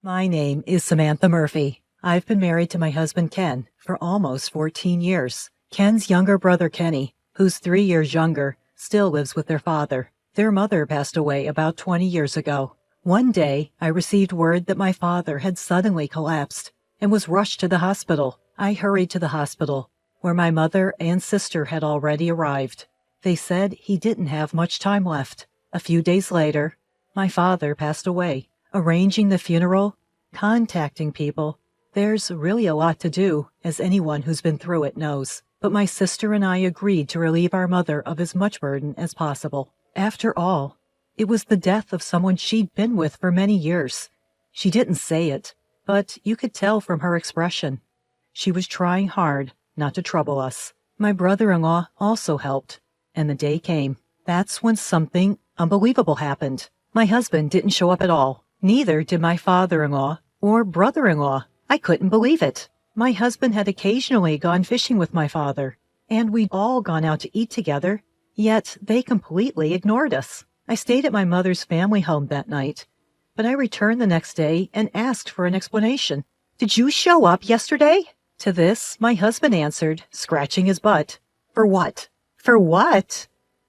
My name is Samantha Murphy. I've been married to my husband Ken for almost 14 years. Ken's younger brother Kenny, who's 3 years younger, still lives with their father. Their mother passed away about 20 years ago. One day, I received word that my father had suddenly collapsed and was rushed to the hospital. I hurried to the hospital, where my mother and sister had already arrived. They said he didn't have much time left. A few days later, my father passed away. Arranging the funeral, contacting people. There's really a lot to do, as anyone who's been through it knows. But my sister and I agreed to relieve our mother of as much burden as possible. After all, it was the death of someone she'd been with for many years. She didn't say it, but you could tell from her expression. She was trying hard not to trouble us. My brother-in-law also helped, and the day came. That's when something unbelievable happened. My husband didn't show up at all. Neither did my father-in-law or brother-in-law. I couldn't believe it. My husband had occasionally gone fishing with my father, and we'd all gone out to eat together, yet they completely ignored us. I stayed at my mother's family home that night, but I returned the next day and asked for an explanation. "Did you show up yesterday?" To this, my husband answered, scratching his butt. "For what?" "For what?"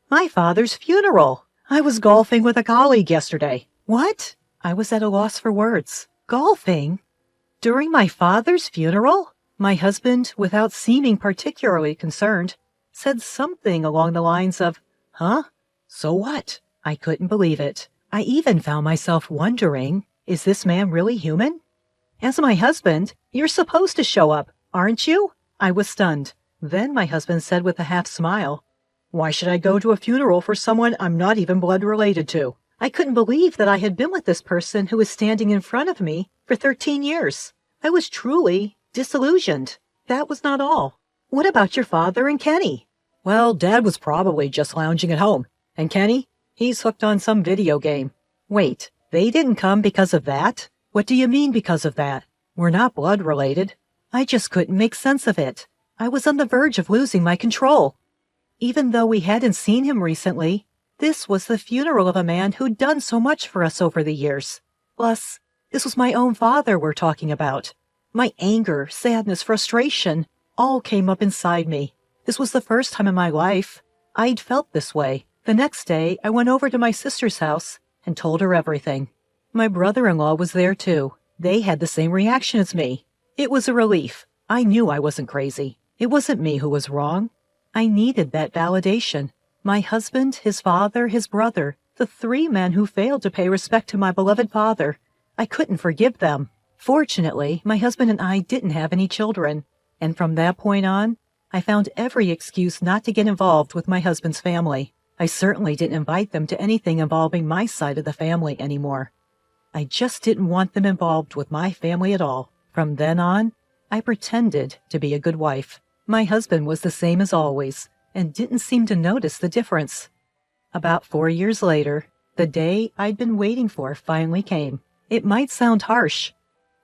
"My father's funeral. I was golfing with a colleague yesterday." "What?" I was at a loss for words. "Golfing? During my father's funeral?" My husband, without seeming particularly concerned, said something along the lines of, "Huh? So what?" I couldn't believe it. I even found myself wondering, is this man really human? "As my husband, you're supposed to show up, aren't you?" I was stunned. Then my husband said with a half smile, "Why should I go to a funeral for someone I'm not even blood related to?" I couldn't believe that I had been with this person who was standing in front of me for 13 years. I was truly disillusioned. That was not all. "What about your father and Kenny?" "Well, Dad was probably just lounging at home. And Kenny? He's hooked on some video game." "Wait, they didn't come because of that?" "What do you mean because of that? We're not blood related." I just couldn't make sense of it. I was on the verge of losing my control. Even though we hadn't seen him recently, this was the funeral of a man who'd done so much for us over the years. Plus, this was my own father we're talking about. My anger, sadness, frustration, all came up inside me. This was the first time in my life I'd felt this way. The next day, I went over to my sister's house and told her everything. My brother-in-law was there too. They had the same reaction as me. It was a relief. I knew I wasn't crazy. It wasn't me who was wrong. I needed that validation. My husband, his father, his brother, the 3 men who failed to pay respect to my beloved father. I couldn't forgive them. Fortunately, my husband and I didn't have any children, and from that point on, I found every excuse not to get involved with my husband's family. I certainly didn't invite them to anything involving my side of the family anymore. I just didn't want them involved with my family at all. From then on, I pretended to be a good wife. My husband was the same as always, and didn't seem to notice the difference. About 4 years later, the day I'd been waiting for finally came. It might sound harsh,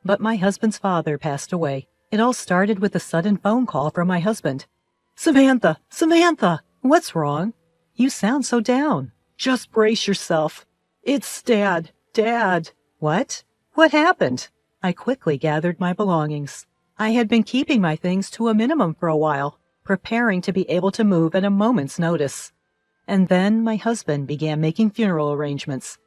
but my husband's father passed away. It all started with a sudden phone call from my husband. "Samantha! Samantha! What's wrong? You sound so down." "Just brace yourself. It's Dad. Dad." "What? What happened?" I quickly gathered my belongings. I had been keeping my things to a minimum for a while, preparing to be able to move at a moment's notice. And then my husband began making funeral arrangements.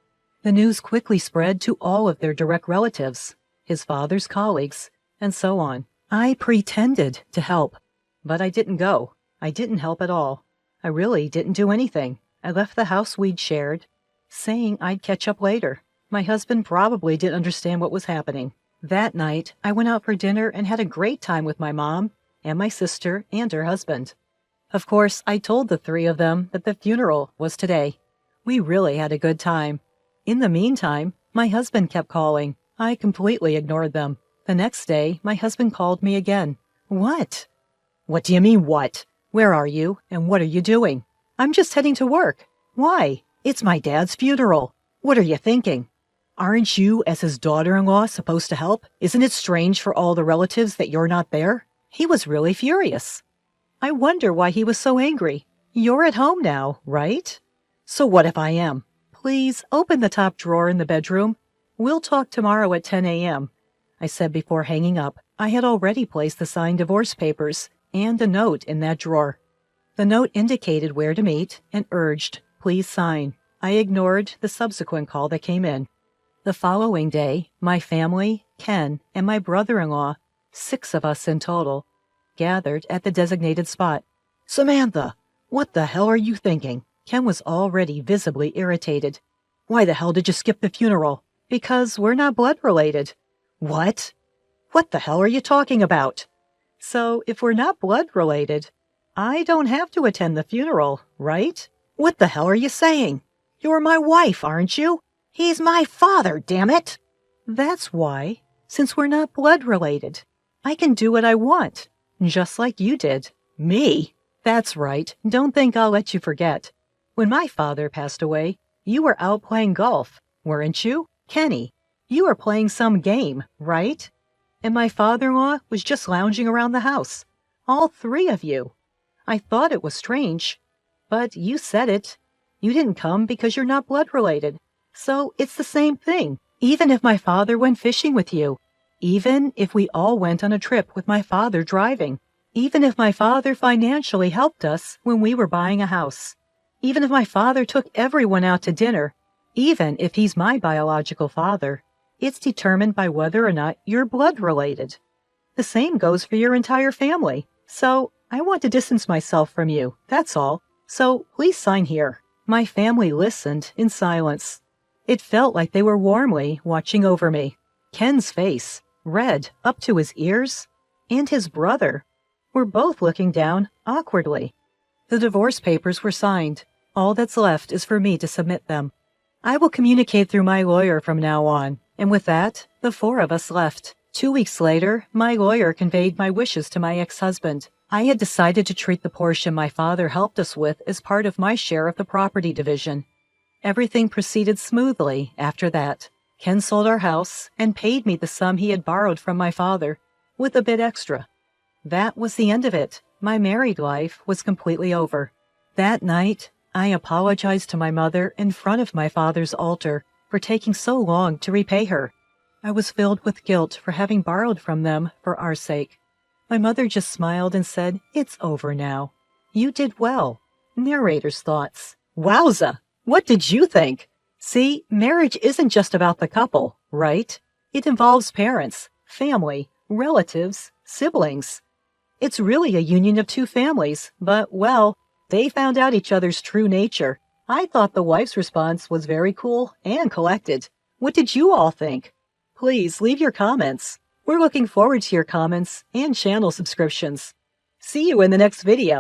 The news quickly spread to all of their direct relatives, his father's colleagues, and so on. I pretended to help, but I didn't go. I didn't help at all. I really didn't do anything. I left the house we'd shared, saying I'd catch up later. My husband probably didn't understand what was happening. That night, I went out for dinner and had a great time with my mom and my sister and her husband. Of course, I told the 3 of them that the funeral was today. We really had a good time. In the meantime, my husband kept calling. I completely ignored them. The next day, my husband called me again. "What?" "What do you mean, what? Where are you, and what are you doing?" "I'm just heading to work." "Why?" "It's my dad's funeral." "What are you thinking? Aren't you, as his daughter-in-law, supposed to help? Isn't it strange for all the relatives that you're not there?" He was really furious. I wonder why he was so angry. "You're at home now, right?" "So what if I am?" "Please open the top drawer in the bedroom." We'll talk tomorrow at 10 a.m., I said before hanging up. I had already placed the signed divorce papers and a note in that drawer. The note indicated where to meet and urged, please sign. I ignored the subsequent call that came in. The following day, my family, Ken, and my brother-in-law, 6 of us in total, gathered at the designated spot. Samantha, what the hell are you thinking? Ken was already visibly irritated. Why the hell did you skip the funeral? Because we're not blood related. What? What the hell are you talking about? So, if we're not blood related, I don't have to attend the funeral, right? What the hell are you saying? You're my wife, aren't you? He's my father, damn it! That's why, since we're not blood related, I can do what I want, just like you did. Me? That's right, don't think I'll let you forget. When my father passed away, you were out playing golf, weren't you? Kenny, you were playing some game, right? And my father-in-law was just lounging around the house. All 3 of you. I thought it was strange, but you said it. You didn't come because you're not blood related. So it's the same thing, even if my father went fishing with you, even if we all went on a trip with my father driving, even if my father financially helped us when we were buying a house, even if my father took everyone out to dinner, even if he's my biological father, it's determined by whether or not you're blood related. The same goes for your entire family. So I want to distance myself from you, that's all. So please sign here. My family listened in silence. It felt like they were warmly watching over me. Ken's face, red up to his ears, and his brother were both looking down awkwardly. The divorce papers were signed. All that's left is for me to submit them. I will communicate through my lawyer from now on. And with that, the 4 of us left. 2 weeks later, my lawyer conveyed my wishes to my ex-husband. I had decided to treat the portion my father helped us with as part of my share of the property division. Everything proceeded smoothly after that. Ken sold our house and paid me the sum he had borrowed from my father, with a bit extra. That was the end of it. My married life was completely over. That night, I apologized to my mother in front of my father's altar for taking so long to repay her. I was filled with guilt for having borrowed from them for our sake. My mother just smiled and said, "It's over now. You did well." Narrator's thoughts. Wowza! What did you think? See, marriage isn't just about the couple, right? It involves parents, family, relatives, siblings. It's really a union of 2 families, but, well, they found out each other's true nature. I thought the wife's response was very cool and collected. What did you all think? Please leave your comments. We're looking forward to your comments and channel subscriptions. See you in the next video.